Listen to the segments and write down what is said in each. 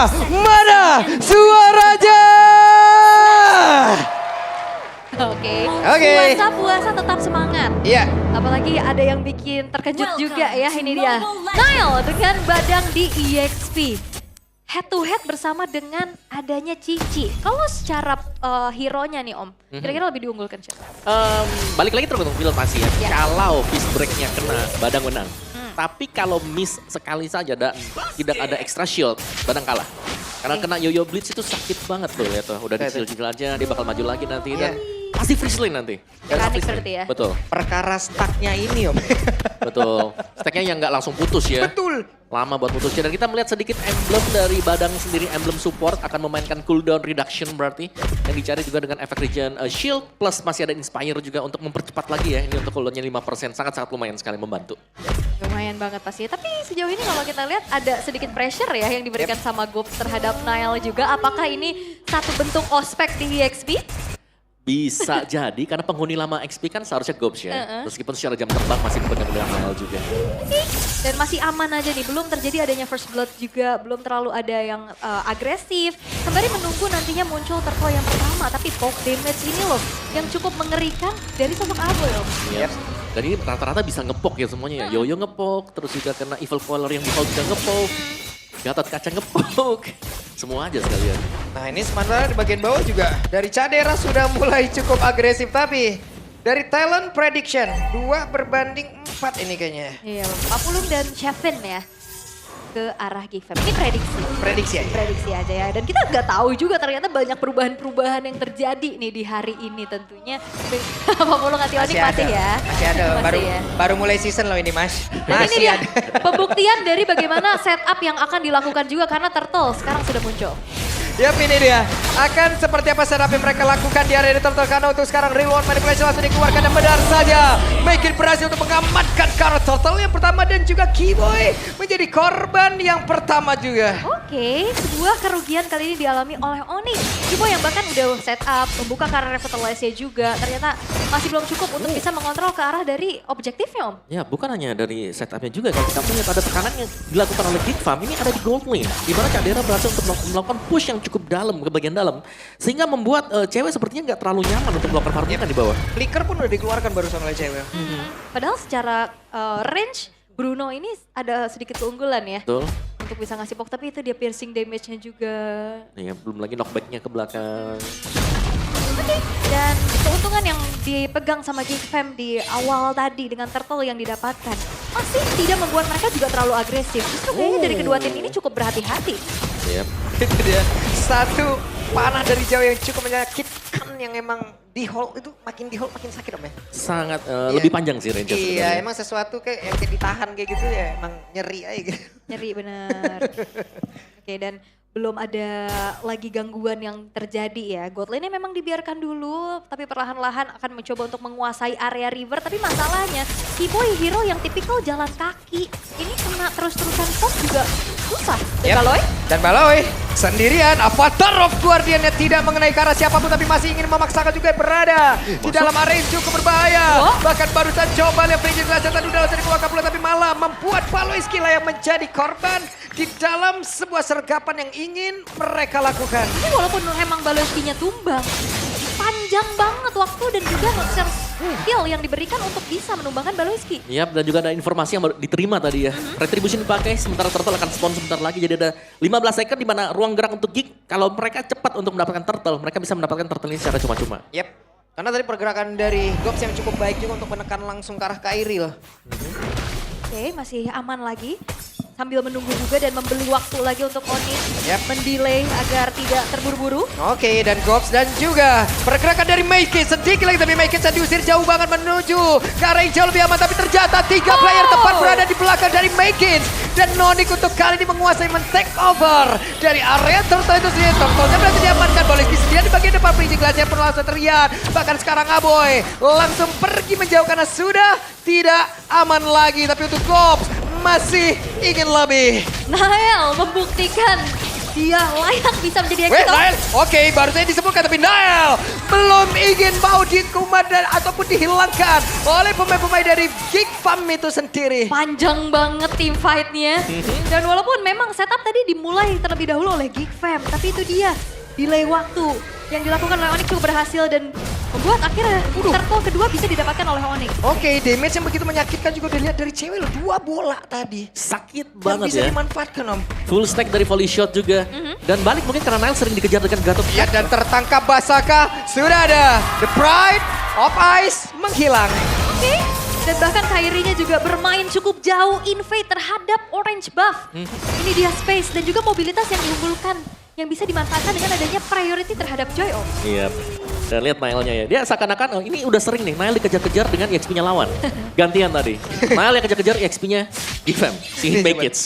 Mana suaranya? Oke. Oke. Puasa tetap semangat. Iya. Apalagi ada yang bikin terkejut juga ya, ini dia. Nile dengan Badang di EXP. Head to head bersama dengan adanya Cici. Kalau secara hero-nya nih Om, kira-kira lebih diunggulkan siapa? Balik lagi tergantung build pasti ya. Ya. Kalau fist break-nya kena, Badang menang. Tapi kalau miss sekali saja dan tidak ada extra shield, Badang kalah. Karena kena Yo-Yo Blitz itu sakit banget tuh lihat tuh. Udah dicil-cil aja, dia bakal maju lagi nanti dan pasti freeze lane nanti. Panik seperti ya. Betul, Perkara stacknya ini Om. betul. Stacknya yang nggak langsung putus ya. Betul. Lama buat putusnya. Dan kita melihat sedikit emblem dari Badang sendiri, emblem support akan memainkan cooldown reduction berarti. Yang dicari juga dengan efek regen shield plus masih ada inspire juga untuk mempercepat lagi ya. Ini untuk cooldownnya 5%, sangat-sangat lumayan sekali membantu. Lumayan banget pastinya. Tapi sejauh ini kalau kita lihat ada sedikit pressure ya yang diberikan sama Gops terhadap Nile juga. Apakah ini satu bentuk ospek di EXP? Bisa jadi karena penghuni lama XP kan seharusnya Gobs ya. Meskipun secara jam terbang masih dipegang oleh Nile juga. Dan masih aman aja nih, belum terjadi adanya first blood juga, belum terlalu ada yang agresif. Sembari menunggu nantinya muncul turtle yang pertama, tapi poke damage ini loh yang cukup mengerikan dari sosok Aboy loh. Yep. Dan ini rata-rata bisa ngepok ya semuanya ya. Yoyo ngepok, terus juga kena Evil Coiler yang di hold juga ngepok. Gatot kaca ngepok. Semua aja sekalian. Nah ini sementara di bagian bawah juga dari Cadera sudah mulai cukup agresif. Tapi dari talent prediction 2 berbanding 4 ini kayaknya. Iya, Papulung dan Chevin ya ke arah Gifem. Ini prediksi. Prediksi aja. Prediksi aja ya. Dan kita nggak tahu juga ternyata banyak perubahan-perubahan yang terjadi nih di hari ini tentunya. Papulung Ationi masih ya. Masih ada. Masih ya. Baru mulai season loh ini Mas. Dan ini Masih dia ada. pembuktian dari bagaimana setup yang akan dilakukan juga karena Turtle sekarang sudah muncul. Yap ini dia. Akan seperti apa setup yang mereka lakukan di area Turtle karena untuk sekarang reward manipulation langsung dikeluarkan dan benar saja. Makin berhasil untuk mengamankan karakter Turtle yang pertama dan juga Keyboy menjadi korban yang pertama juga. Oke, sebuah kerugian kali ini dialami oleh Onyx. Keyboy yang bahkan udah setup, membuka karir revitalize juga ternyata masih belum cukup untuk bisa mengontrol ke arah dari objektifnya Om. Ya bukan hanya dari setupnya juga. Kalau kita melihat ada tekanan yang dilakukan oleh Geek Farm. Ini ada di gold lane. Di mana Cadera berhasil untuk melakukan push yang cukup dalam ke bagian dalam. Sehingga membuat cewek sepertinya nggak terlalu nyaman untuk melakukan farming di bawah. Flicker pun udah dikeluarkan barusan oleh cewek. Padahal secara range Bruno ini ada sedikit keunggulan ya. Betul. Untuk bisa ngasih poke, tapi itu dia piercing damage-nya juga. Ya, belum lagi knockback-nya ke belakang. Oke, dan keuntungan yang dipegang sama Geek Fam di awal tadi dengan turtle yang didapatkan masih tidak membuat mereka juga terlalu agresif. Justru kayaknya dari kedua tim ini cukup berhati-hati. Yep. Itu dia. Satu panah dari jauh yang cukup menyakitkan yang emang di hold itu makin di hold makin sakit Om ya. Sangat lebih panjang sih range. Iya emang sesuatu kayak yang kayak ditahan kayak gitu ya emang nyeri aja gitu. Nyeri bener. Oke, dan belum ada lagi gangguan yang terjadi ya. God lane-nya memang dibiarkan dulu, tapi perlahan-lahan akan mencoba untuk menguasai area river. Tapi masalahnya, Keyboy hero yang tipikal jalan kaki. Ini kena terus-terusan poke juga susah. Dan Baloy? Dan Baloy sendirian, Avatar of Guardian-nya tidak mengenai ke arah siapapun tapi masih ingin memaksakan juga berada di dalam area yang cukup berbahaya. Bahkan barusan coba lihat Frigid Glacier tadi udah dikeluarkan pula tapi malah membuat Baloy Skilla yang menjadi korban di dalam sebuah sergapan yang ingin mereka lakukan. Tapi walaupun emang Baloy-nya tumbang, panjang banget waktu dan juga skill yang diberikan untuk bisa menumbangkan Baloyski. Yap, dan juga ada informasi yang baru diterima tadi ya. Retribution dipakai, sementara Turtle akan spawn sebentar lagi. Jadi ada 15 second di mana ruang gerak untuk Geek. Kalau mereka cepat untuk mendapatkan Turtle, mereka bisa mendapatkan Turtle ini secara cuma-cuma. Yap, karena tadi pergerakan dari Gops yang cukup baik juga untuk menekan langsung ke arah Kairil. Oke, masih aman lagi. Sambil menunggu juga dan membeli waktu lagi untuk Onyx mendelay agar tidak terburu-buru. Oke, dan Gops dan juga pergerakan dari Maykins sedikit lagi tapi Maykins diusir jauh banget menuju ke arah yang jauh lebih aman tapi ternyata 3 player tepat berada di belakang dari Maykins dan Nonik untuk kali ini menguasai men-take over dari area Turtle itu sendiri. Turtle-nya berarti diamankan boleh sendirian di bagian depan Frigid Glacier pun langsung terlihat. Bahkan sekarang Aboy langsung pergi menjauh karena sudah tidak aman lagi tapi untuk Gops masih ingin lebih. Nile membuktikan dia layak bisa menjadi Wait, exit. Nael. Oke, baru saya disebutkan tapi Nael belum ingin mau dikumat dan ataupun dihilangkan oleh pemain-pemain dari Geek Fam itu sendiri. Panjang banget tim fight-nya. Dan walaupun memang setup tadi dimulai terlebih dahulu oleh Geek Fam, tapi itu dia delay waktu yang dilakukan oleh Onyx cukup berhasil dan membuat akhirnya turtle kedua bisa didapatkan oleh Onyx. Oke, damage yang begitu menyakitkan juga dilihat dari cewek loh. 2 bola tadi. Sakit Yang banget bisa ya. dimanfaatkan Om. Full stack dari volley shot juga. Dan balik mungkin karena Nile sering dikejar dengan Gatot. Ya dan tertangkap Basaka. Sudah ada. The Pride of Ice menghilang. Oke. Dan bahkan Kairi-nya juga bermain cukup jauh invade terhadap orange buff. Ini dia space dan juga mobilitas yang diunggulkan. Yang bisa dimanfaatkan dengan adanya priority terhadap Joy Om. Iya. Dan lihat Nile-nya ya. Dia seakan-akan oh, ini udah sering nih Nile dikejar-kejar dengan EXP-nya lawan. Gantian tadi. Nile yang kejar-kejar EXP-nya Gifam. Si Make It.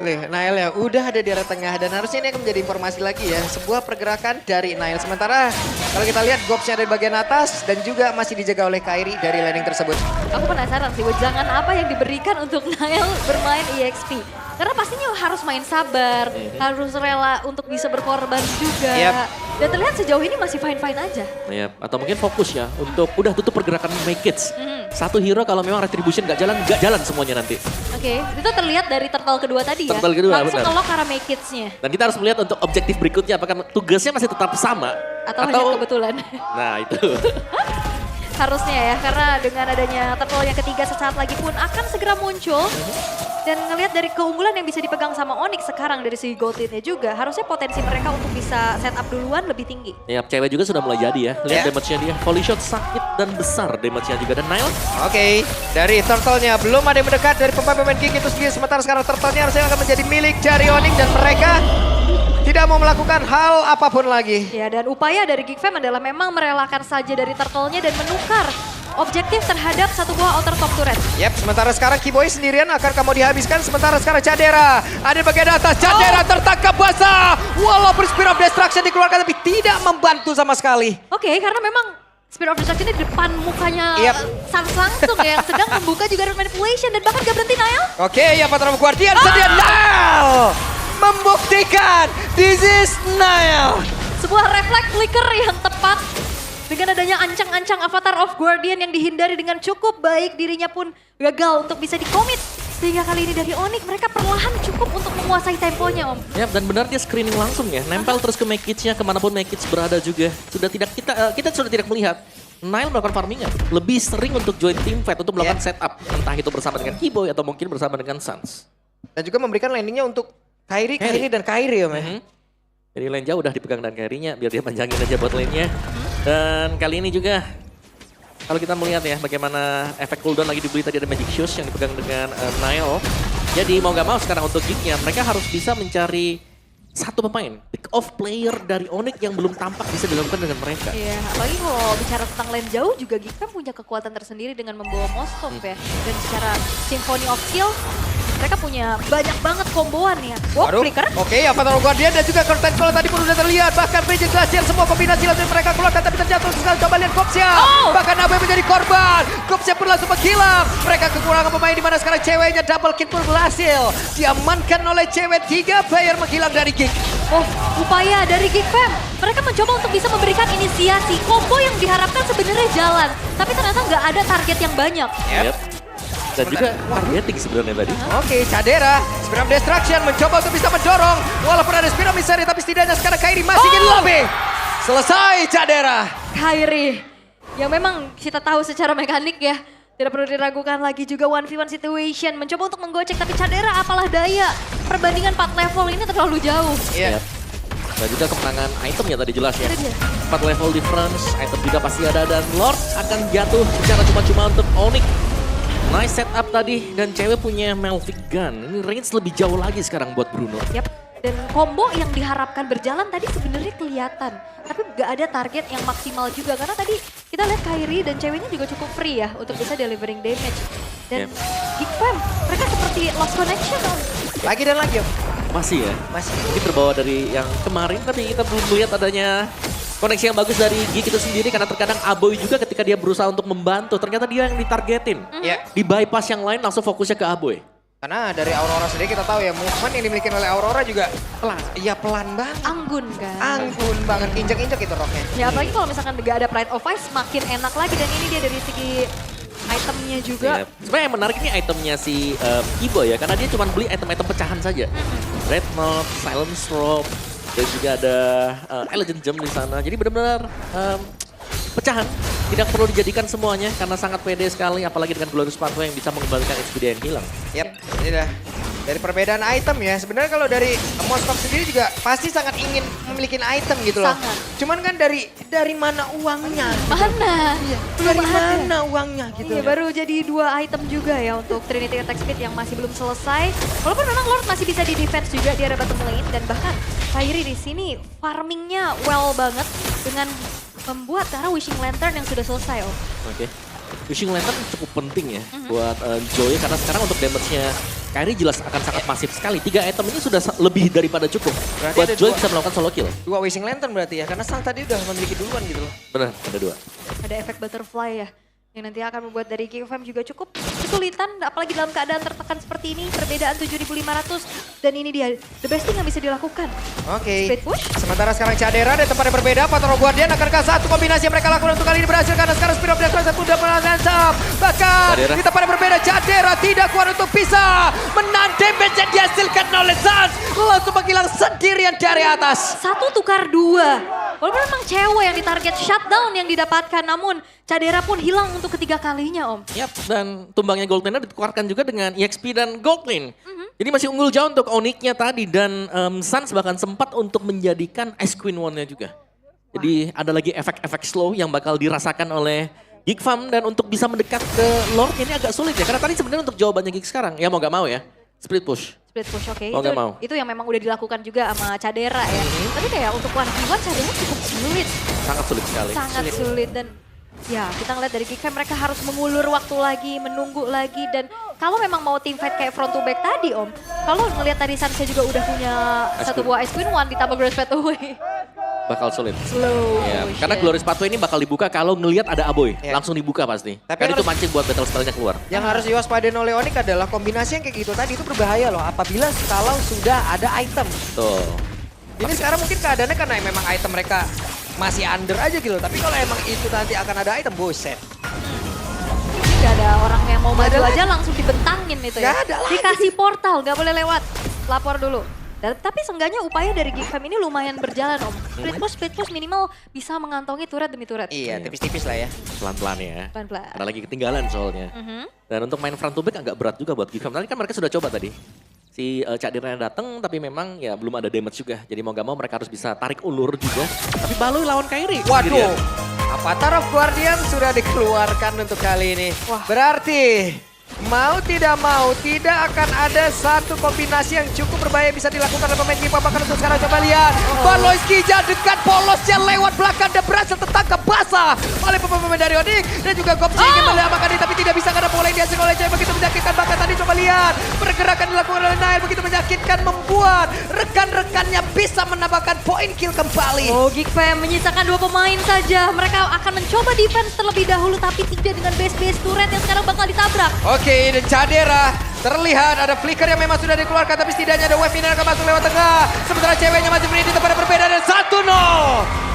Nail ya udah ada di area tengah dan harusnya ini akan menjadi informasi lagi ya. Sebuah pergerakan dari Nail. Sementara kalau kita lihat Gobs-nya dari bagian atas dan juga masih dijaga oleh Kairi dari landing tersebut. Aku penasaran sih, wejangan apa yang diberikan untuk Nail bermain EXP. Karena pastinya harus main sabar, harus rela untuk bisa berkorban juga. Yep. Dan terlihat sejauh ini masih fine-fine aja. Iya, atau mungkin fokus ya untuk udah tutup pergerakan Make It. Satu hero kalau memang retribution gak jalan semuanya nanti. Oke, itu terlihat dari turtle kedua tadi ya. Turtle kedua, langsung benar. nge-lock arah Make It-nya. Dan kita harus melihat untuk objektif berikutnya apakah tugasnya masih tetap sama. Atau hanya kebetulan. Nah itu. Harusnya ya, karena dengan adanya turtle yang ketiga sesaat lagi pun akan segera muncul. Dan ngelihat dari keunggulan yang bisa dipegang sama Onyx sekarang dari segi gold lead-nya juga, harusnya potensi mereka untuk bisa set up duluan lebih tinggi. Ya cewek juga sudah mulai jadi ya. Lihat Ya. damage-nya dia. Volley shot sakit dan besar damage-nya juga. Dan Nile Oke, dari turtle-nya belum ada yang mendekat dari pemain-pemain Geek itu sendiri. Sementara sekarang turtle-nya harusnya akan menjadi milik dari Onyx dan mereka tidak mau melakukan hal apapun lagi. Ya, dan upaya dari Geek Fam adalah memang merelakan saja dari turtle-nya dan menukar objektif terhadap satu buah outer top turret. Yap, sementara sekarang Kiboy sendirian akan kamu dihabiskan. Sementara sekarang Cadera ada di bagian atas. Cadera tertangkap basah. Walaupun Spear of Destruction dikeluarkan tapi tidak membantu sama sekali. Oke, karena memang Spear of Destruction ini di depan mukanya Yap. langsung ya, yang sedang membuka juga Red Manipulation dan bahkan gak berhenti Nail. Oke, ya Patron Guardian sedia Nile membuktikan this is Nile. Sebuah refleks flicker yang tepat dengan adanya ancang-ancang Avatar of Guardian yang dihindari dengan cukup baik, dirinya pun gagal untuk bisa dikomit. Sehingga kali ini dari Onyx mereka perlahan cukup untuk menguasai temponya Om. ya dan benar dia screening langsung ya. Nempel terus ke Make It-nya kemanapun Make It berada juga. Sudah tidak kita sudah tidak melihat Nile melakukan farmingan. Lebih sering untuk join team fight untuk melakukan setup. Entah itu bersama dengan Kiboy atau mungkin bersama dengan Sans. Dan juga memberikan landingnya untuk Kairi dan Kairi Om ya. Jadi lane jauh udah dipegang dan Kairi-nya biar dia panjangin aja buat lane-nya. Dan kali ini juga kalau kita melihat ya bagaimana efek cooldown lagi dibeli tadi ada Magic Shoes yang dipegang dengan Nile. Jadi mau gak mau sekarang untuk Geek-nya mereka harus bisa mencari satu pemain pick off player dari Onyx yang belum tampak bisa dilakukan dengan mereka. Iya, apalagi kalau bicara tentang lane jauh juga Geek Fam punya kekuatan tersendiri dengan membawa Mostop ya. Dan secara Symphony of Skill mereka punya banyak banget komboan ya. Wow, flicker. Oke, Avatar of Guardian dan juga Curtain Call tadi pun sudah terlihat. Bahkan Raging Glacier semua kombinasi langsung mereka keluarkan tapi terjatuh. Sekarang coba lihat Gobs-nya. Bahkan Abe menjadi korban. Gobs-nya pun langsung menghilang. Mereka kekurangan pemain di mana sekarang ceweknya double kill pun berhasil. Diamankan oleh cewek 3 player menghilang dari Geek. Oh, upaya dari Geek Fam. Mereka mencoba untuk bisa memberikan inisiasi. Combo yang diharapkan sebenarnya jalan. Tapi ternyata nggak ada target yang banyak. Yep. Dan juga targeting sebenarnya tadi. Oke, Cadera, Spear of Destruction mencoba untuk bisa mendorong. Walaupun ada Spear of Misery, tapi setidaknya sekarang Kairi masih ingin lobby. Selesai Cadera. Kairi, yang memang kita tahu secara mekanik ya. Tidak perlu diragukan lagi juga 1v1 situation. Mencoba untuk menggocek, tapi Cadera apalah daya. Perbandingan 4 level ini terlalu jauh. Iya. Yep. Dan juga kemenangan itemnya tadi jelas ya. Itu dia. 4 level difference, item juga pasti ada dan Lord akan jatuh secara cuma-cuma untuk Onyx. Nice setup tadi dan cewek punya Melvic Gun. Ini range lebih jauh lagi sekarang buat Bruno. Yap. Dan combo yang diharapkan berjalan tadi sebenarnya kelihatan. Tapi gak ada target yang maksimal juga. Karena tadi kita lihat Kairi dan ceweknya juga cukup free ya untuk bisa delivering damage. Dan Geek Fam, mereka seperti lost connection. Lagi dan lagi. Masih ya? Masih. Mungkin terbawa dari yang kemarin tapi kita belum melihat adanya koneksi yang bagus dari Geek itu sendiri. Karena terkadang Aboy juga ketika dia berusaha untuk membantu. Ternyata dia yang ditargetin. Iya. Di bypass yang lain langsung fokusnya ke Aboy. Karena dari Aurora sendiri kita tahu ya, movement yang dimiliki oleh Aurora juga pelan. Iya pelan banget. Anggun kan. Anggun banget, injek-injek itu roknya. Ya apalagi kalau misalkan gak ada Pride of Ice makin enak lagi. Dan ini dia dari segi itemnya juga. Iya. Sebenarnya yang menarik ini itemnya si Ibo ya, karena dia cuma beli item-item pecahan saja. Red Knot, Silence Robe, dan juga ada Elegant Gem di sana. Jadi benar-benar pecahan. Tidak perlu dijadikan semuanya karena sangat pede sekali, apalagi dengan Glorious Pathway yang bisa mengembalikan XP yang hilang. Yap, ini dah. Dari perbedaan item ya, sebenarnya kalau dari Moskov sendiri juga pasti sangat ingin memiliki item gitu loh. Sangat. Cuman kan dari mana uangnya? Mana? Dari mana uangnya gitu. Iya, baru jadi 2 item juga ya untuk Trinity Attack Speed yang masih belum selesai. Walaupun memang Lord masih bisa di defense juga di area bottom lane. Dan bahkan Kairi di sini farmingnya well banget dengan membuat karena Wishing Lantern yang sudah selesai. Oke. Wishing Lantern cukup penting ya buat Joy, karena sekarang untuk damage-nya Kairi jelas akan sangat masif sekali. 3 item ini sudah lebih daripada cukup. Berarti Buat ada Joy 2 bisa melakukan solo kill. 2 Wishing Lantern berarti ya, karena Sang tadi udah memiliki duluan gitu loh. Benar, ada 2. Ada efek butterfly ya. Yang nanti akan membuat dari GFM juga cukup kesulitan. Apalagi dalam keadaan tertekan seperti ini. Perbedaan 7.500. Dan ini dia, the best thing yang bisa dilakukan. Oke. Speed push. Sementara sekarang Cadera di tempat yang berbeda, Patro Guardian akankah satu kombinasi yang mereka lakukan untuk kali ini berhasil karena sekarang Speed of Death Pressure sudah meransam. Bahkan Cadera. di tempat yang berbeda, Cadera tidak kuat untuk bisa menahan damage yang dihasilkan oleh Sans. Langsung menghilang sendirian dari atas. 1 tukar 2. Walaupun memang cewek yang ditarget shutdown yang didapatkan. Namun Cadera pun hilang untuk ketiga kalinya Om. Yap, dan tumbangnya Gold Lane ditukarkan juga dengan EXP dan Gold Lane. Jadi masih unggul jauh untuk Onyx-nya tadi, dan Sans bahkan sempat untuk menjadikan Ice Queen One-nya juga. Jadi ada lagi efek-efek slow yang bakal dirasakan oleh Geek Farm, dan untuk bisa mendekat ke Lord ini agak sulit ya. Karena tadi sebenarnya untuk jawabannya Geek sekarang, ya mau gak mau ya, split push. Split push, oke. Mau nggak mau. Itu yang memang udah dilakukan juga sama Cadera ya. Tapi kayak untuk 1v1 Cadera cukup sulit. Sangat sulit sekali. Sangat sulit dan ya kita ngeliat dari Geekfam mereka harus mengulur waktu lagi, menunggu lagi. Dan kalau memang mau team fight kayak front to back tadi Om. Kalau ngelihat tadi Sansa juga udah punya satu buah Ice Queen One ditambah Glorious Pathway. Bakal sulit. Slow Ya, motion. karena Glorious Pathway ini bakal dibuka kalau ngelihat ada Aboy. Ya. Langsung dibuka pasti. Tapi Kan itu harus- mancing buat battle spellnya keluar. Yang harus diwaspadain oleh Onyx adalah kombinasi yang kayak gitu tadi itu berbahaya loh. Apabila kalau sudah ada item. Tuh. Ini sekarang mungkin keadaannya karena memang item mereka masih under aja gitu. Tapi kalau emang itu nanti akan ada item, buset. Gak ada orang yang mau maju ada aja langsung dibentangin itu ya. Gak ada lagi. Dikasih portal, gak boleh lewat. Lapor dulu. Tapi seenggaknya upaya dari Geekfam ini lumayan berjalan Om. Split push minimal bisa mengantongi turret demi turret. Iya, tipis-tipis lah ya. Pelan-pelan ya. Pelan-pelan. Karena lagi ketinggalan soalnya. Dan untuk main front to back agak berat juga buat Geekfam. Tadi kan mereka sudah coba tadi. Si Cak Dirna datang tapi memang ya belum ada damage juga. Jadi mau gak mau mereka harus bisa tarik ulur juga. Tapi Baloi lawan Kairi. Waduh, sendirian. Avatar of Guardian sudah dikeluarkan untuk kali ini. Wah. Berarti mau tidak mau tidak akan ada satu kombinasi yang cukup berbahaya bisa dilakukan oleh pemain Geekfam. Bahkan untuk sekarang coba lihat. Baloi Skija dekat polosnya lewat belakang dan berhasil tertangkap basah oleh pemain dari Onyx. Dan juga Gopsi ingin menyelamatkan diri tapi tidak bisa karena bola yang dihasilkan oleh Jay begitu menyakitkan. Bahkan tadi coba lihat pergerakan dilakukan oleh Nail begitu menyakitkan membuat rekan-rekannya bisa menambahkan poin kill kembali. Oh, Geekfam menyisakan 2 pemain saja. Mereka akan mencoba defense terlebih dahulu tapi tidak dengan base turret yang sekarang bakal ditabrak. Oke, dan Cadera terlihat ada flicker yang memang sudah dikeluarkan tapi setidaknya ada wave ini yang akan masuk lewat tengah. Sementara ceweknya masih berdiri di tempat yang berbeda dan 1-0